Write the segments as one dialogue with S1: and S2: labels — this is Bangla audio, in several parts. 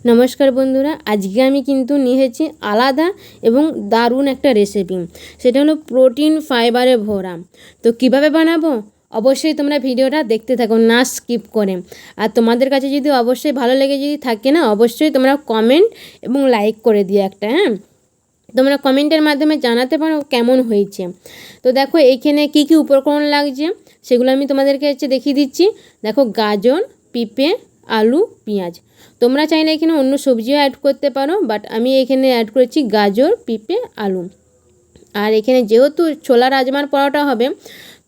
S1: নমস্কার বন্ধুরা, আজকে আমি কিন্তু নিয়ে এসেছি আলাদা এবং দারুণ একটা রেসিপি। সেটা হলো প্রোটিন ফাইবারে ভরা। তো কিভাবে বানাবো অবশ্যই তোমরা ভিডিওটা দেখতে থাকো, না স্কিপ করে। আর তোমাদের কাছে যদি অবশ্যই ভালো লেগে যদি থাকে না, অবশ্যই তোমরা কমেন্ট এবং লাইক করে দিও একটা। হ্যাঁ, তোমরা কমেন্টের মাধ্যমে জানাতে পারো কেমন হয়েছে। তো দেখো এইখানে কি কি উপকরণ লাগছে সেগুলো আমি তোমাদেরকে দেখিয়ে দিচ্ছি। দেখো, গাজর, পেঁপে, আলু, পেঁয়াজ। তোমরা চাইলে এখানে অন্য সবজিও অ্যাড করতে পারো, বাট আমি এখানে অ্যাড করেছি গাজর, পেঁপে, আলু। আর এখানে যেহেতু ছোলা রাজমার পরোটা হবে,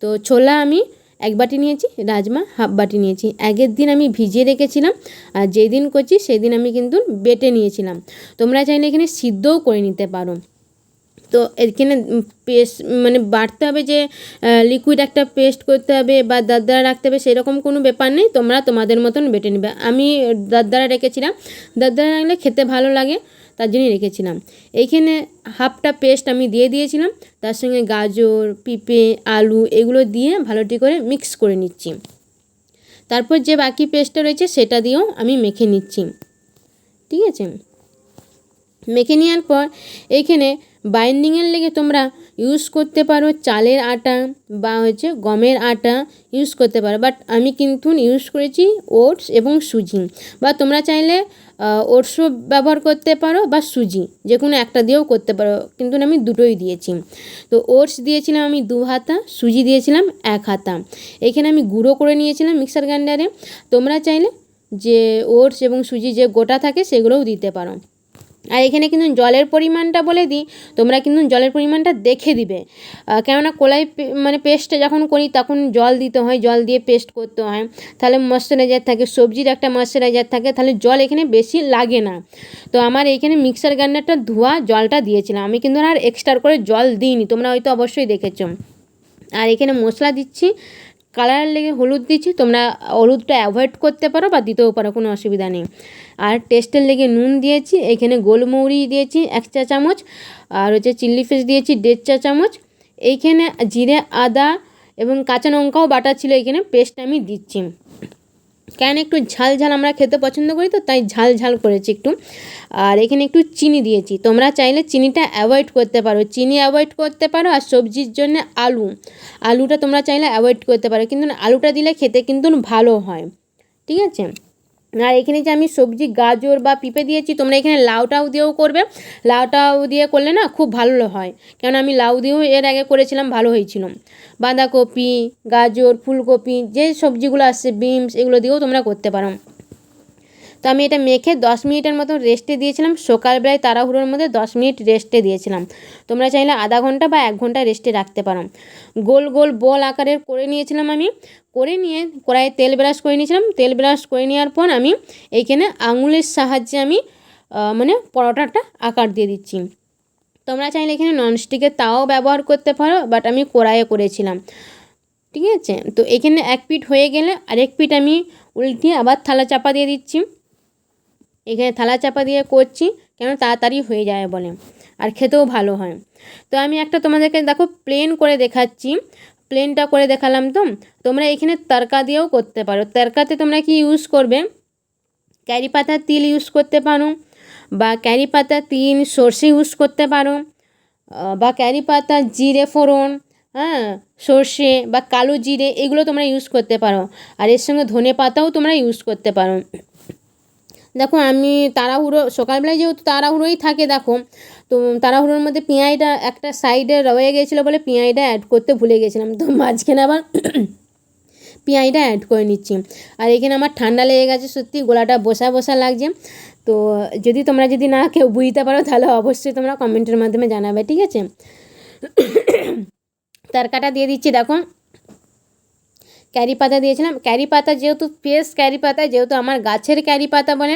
S1: তো ছোলা আমি 1 বাটি নিয়েছি, রাজমা 1/2 বাটি নিয়েছি। আগের দিন আমি ভিজিয়ে রেখেছিলাম, আর যেই দিন করছি সেই দিন আমি কিন্তু বেটে নিয়েছিলাম। তোমরা চাইলে এখানে সিদ্ধও করে নিতে পারো। তো এখানে পেস্ট মানে বাটতে হবে যে লিকুইড একটা পেস্ট করতে হবে বা দারদারা রাখতে হবে, সেরকম কোনো ব্যাপার নেই। তোমরা তোমাদের মতন বেটে নেবে। আমি দারদারা রেখেছিলাম, দারদারা রাখলে খেতে ভালো লাগে, তার জন্যই রেখেছিলাম। এইখানে হাফটা পেস্ট আমি দিয়ে দিয়েছিলাম, তার সঙ্গে গাজর, পেঁপে, আলু এগুলো দিয়ে ভালোটি করে মিক্স করে নিচ্ছি। তারপর যে বাকি পেস্টটা রয়েছে সেটা দিয়েও আমি মেখে নিচ্ছি। ঠিক আছে, মেখে নেওয়ার পর এইখানে বাইন্ডিংয়ের লেগে তোমরা ইউজ করতে পারো চালের আটা বা গমের আটা ইউজ করতে পারো, বাট আমি কিন্তু ইউজ করেছি ওটস এবং সুজি। বা তোমরা চাইলে ওটসও ব্যবহার করতে পারো বা সুজি, যে কোনো একটা দিয়েও করতে পারো, কিন্তু আমি দুটোই দিয়েছি। তো ওটস দিয়েছিলাম আমি 2 হাতা, সুজি দিয়েছিলাম 1 হাতা। এখানে আমি গুঁড়ো করে নিয়েছিলাম মিক্সার গ্রাইন্ডারে। তোমরা চাইলে যে ওটস এবং সুজি যে গোটা থাকে সেগুলোও দিতে পারো। আর এখানে কিন্তু জলের পরিমাণটা বলে দিই, তোমরা কিন্তু জলের পরিমাণটা দেখে দিবে। কেননা কলাই মানে পেস্টটা যখন করি তখন জল দিতে হয়, জল দিয়ে পেস্ট করতে হয়, তাহলে ময়েশ্চারাইজার থাকে, সবজির একটা ময়েশ্চারাইজার থাকে, তাহলে জল এখানে বেশি লাগে না। তো আমার এইখানে মিক্সার গ্রাইন্ডারটা ধোয়া জলটা দিয়েছিলাম, আমি কিন্তু আর এক্সট্রা করে জল দিইনি, তোমরা হয়তো অবশ্যই দেখেছো। আর এখানে মশলা দিচ্ছি, কালারের লেগে হলুদ দিচ্ছি, তোমরা হলুদটা অ্যাভয়েড করতে পারো বা দিতেও পারো, কোনো অসুবিধা নেই। আর টেস্টের লেগে নুন দিয়েছি, এখানে গোলমৌরি দিয়েছি 1 চা চামচ, আর চিলি ফ্লেক্স দিয়েছি 1.5 চা চামচ। এইখানে জিরে, আদা এবং কাঁচা লঙ্কাও বাটা ছিল, এখানে পেস্ট আমি দিচ্ছি। কেন একটু ঝাল ঝাল আমরা খেতে পছন্দ করি, তো তাই ঝাল ঝাল করেছি একটু। আর এখানে একটু চিনি দিয়েছি, তোমরা চাইলে চিনিটা অ্যাভয়েড করতে পারো, চিনি অ্যাভয়েড করতে পারো। আর সবজির জন্য আলুটা তোমরা চাইলে অ্যাভয়েড করতে পারো, কিন্তু আলুটা দিলে খেতে কিন্তু ভালো হয়। ঠিক আছে, আর এখানে যে আমি সবজি গাজর বা পেঁপে দিয়েছি, তোমরা এখানে লাউটাও দিয়েও করবে। লাউটাও দিয়ে করলে না খুব ভালো হয়, কেন আমি লাউ দিয়েও এর আগে করেছিলাম, ভালো হয়েছিল। বাঁধাকপি, গাজর, ফুলকপি যে সবজিগুলো আসছে, বিনস, এগুলো দিয়েও তোমরা করতে পারো। তো আমি এটা মেখে 10 মিনিটের মতো রেস্টে দিয়েছিলাম। সকালবেলায় তাড়াহুড়োর মধ্যে 10 মিনিট রেস্টে দিয়েছিলাম। তোমরা চাইলে আধা ঘন্টা বা 1 ঘন্টা রেস্টে রাখতে পারো। গোল গোল বল আকারের করে নিয়েছিলাম আমি, করে নিয়ে কড়াইয়ে তেল ব্রাশ করে নিয়েছিলাম। তেল ব্রাশ করে নেওয়ার পর আমি এইখানে আঙুলের সাহায্যে আমি মানে পরোটাটা আকার দিয়ে দিচ্ছি। তোমরা চাইলে এখানে ননস্টিকের তাওয়াও ব্যবহার করতে পারো, বাট আমি কড়াইয়ে করেছিলাম। ঠিক আছে, তো এখানে 1 পিঠ হয়ে গেলে আরেক পিঠ আমি উল্টিয়ে আবার থালা চাপা দিয়ে দিচ্ছি। এখানে থালা চাপা দিয়ে করছি কেন তাড়াতাড়ি হয়ে যায় বলে, আর খেতেও ভালো হয়। তো আমি একটা তোমাদেরকে দেখো প্লেন করে দেখাচ্ছি, প্লেনটা করে দেখালাম। তো তোমরা এখানে তড়কা দিয়েও করতে পারো। তড়কাতে তোমরা কি ইউজ করবে, কারি পাতা তিল ইউজ করতে পারো, বা কারি পাতা তিল সর্ষে ইউজ করতে পারো, বা কারি পাতা জিরে ফোড়ন, হ্যাঁ, সর্ষে বা কালো জিরে, এগুলো তোমরা ইউজ করতে পারো। আর এর সঙ্গে ধনে পাতাও তোমরা ইউজ করতে পারো। দেখো আমি তাড়াহুড়ো, সকালবেলায় যেহেতু তাড়াহুড়োই থাকে, দেখো তো তাড়াহুড়োর মধ্যে পেঁয়াজটা একটা সাইডে রয়ে গেছিলো বলে পেঁয়াজটা অ্যাড করতে ভুলে গেছিলাম, তো মাঝখানে আবার পেঁয়াজটা অ্যাড করে নিচ্ছি। আর এখানে আমার ঠান্ডা লেগে গেছে, সত্যি গলাটা বসা বসা লাগছে। তো তোমরা যদি না কেউ বুঝতে পারো তাহলে অবশ্যই তোমরা কমেন্টের মাধ্যমে জানাবে। ঠিক আছে, তরকাটা দিয়ে দিচ্ছি। দেখো ক্যারি পাতা দিয়েছিলাম, ক্যারি পাতা যেহেতু ফ্রেশ ক্যারি পাতা, যেহেতু আমার গাছের ক্যারি পাতা বলে,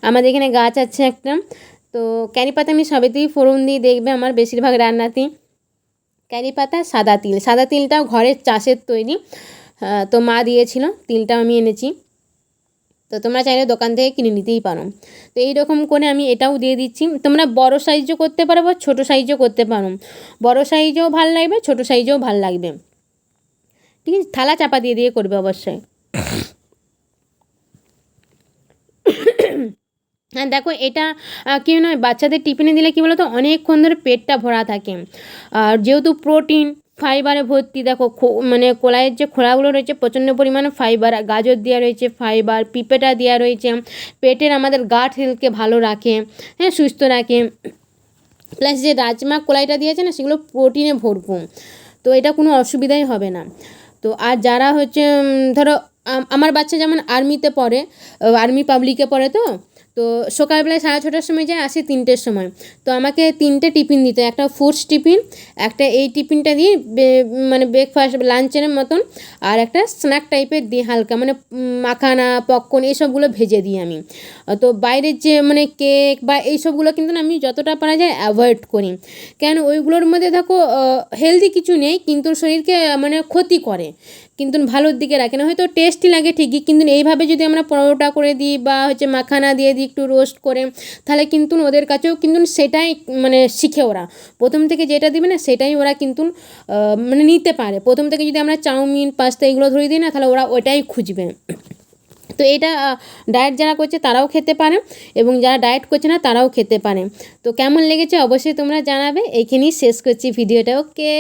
S1: আমাদের এখানে গাছ আছে একটা, তো ক্যারি পাতা আমি সবেতেই ফোড়ন দিয়ে দেখবে আমার বেশিরভাগ রান্নাতেই ক্যারি পাতা, সাদা তিলটাও ঘরের চাষের তৈরি, তো মা দিয়েছিল, তিলটাও আমি এনেছি। তো তোমরা চাইলে দোকান থেকে কিনে নিতেই পারো। তো এইরকম করে আমি এটাও দিয়ে দিচ্ছি। তোমরা বড় সাইজও করতে পারো বা ছোটো সাইজও করতে পারো, বড় সাইজেও ভাল লাগবে, ছোটো সাইজেও ভাল লাগবে। ঠিক আছে, থালা চাপা দিয়ে দিয়ে করবে অবশ্যই। হ্যাঁ দেখো এটা কি নয়, বাচ্চাদের টিফিনে দিলে কী বলো তো অনেকক্ষণ ধরে পেটটা ভরা থাকে। আর যেহেতু প্রোটিন ফাইবারে ভর্তি, দেখো মানে কলাইয়ের যে খোলাগুলো রয়েছে প্রচণ্ড পরিমাণে ফাইবার, গাজর দেওয়া রয়েছে ফাইবার, পিঁপেটা দেওয়া রয়েছে, পেটের আমাদের গাট হেলথকে ভালো রাখে, হ্যাঁ সুস্থ রাখে। প্লাস যে রাজমা কলাইটা দিয়েছে না সেগুলো প্রোটিনে ভরপুর, তো এটা কোনো অসুবিধাই হবে না। তো আর যারা হচ্ছে ধরো আমার বাচ্চা যেমন আর্মিতে পড়ে, আর্মি পাবলিকে পড়ে, তো সকালবেলায় 6:30টার সময় যায়, আসে 3টের সময়। তো আমাকে 3টে টিফিন দিতে, একটা ফুডস টিফিন, একটা এই টিফিনটা দিয়ে মানে ব্রেকফাস্ট লাঞ্চের মতন, আর একটা স্ন্যাক টাইপের দিই হালকা, মানে মাখানা পপকর্ন এইসবগুলো ভেজে দিই আমি। তো বাইরের যে মানে কেক বা এইসবগুলো কিন্তু আমি যতটা পারা যায় অ্যাভয়েড করি, কেন ওইগুলোর মধ্যে দেখো হেলদি কিছু নেই, কিন্তু শরীরকে মানে ক্ষতি করে, কিন্তু ভালোর দিকে রাখে না। হয়তো টেস্টি লাগে ঠিকই, কিন্তু এইভাবে যদি আমরা পরোটা করে দিই বা হচ্ছে মাখানা দিয়ে দিই একটু রোস্ট করে, তাহলে কিন্তু ওদের কাছেও কিন্তু সেটাই মানে শিখে ওরা প্রথম থেকে যেটা দিবে না সেটাই ওরা কিন্তু মানে নিতে পারে। প্রথম থেকে যদি আমরা চাউমিন পাস্তা এগুলো ধরে দিই না, তাহলে ওরা ওইটাই খুঁজবে। তো এটা ডায়েট যারা করছে তারাও খেতে পারে, এবং যারা ডায়েট করছে না তারাও খেতে পারে। তো কেমন লেগেছে অবশ্যই তোমরা জানাবে। এইখানেই শেষ করছি ভিডিওটা, ওকে।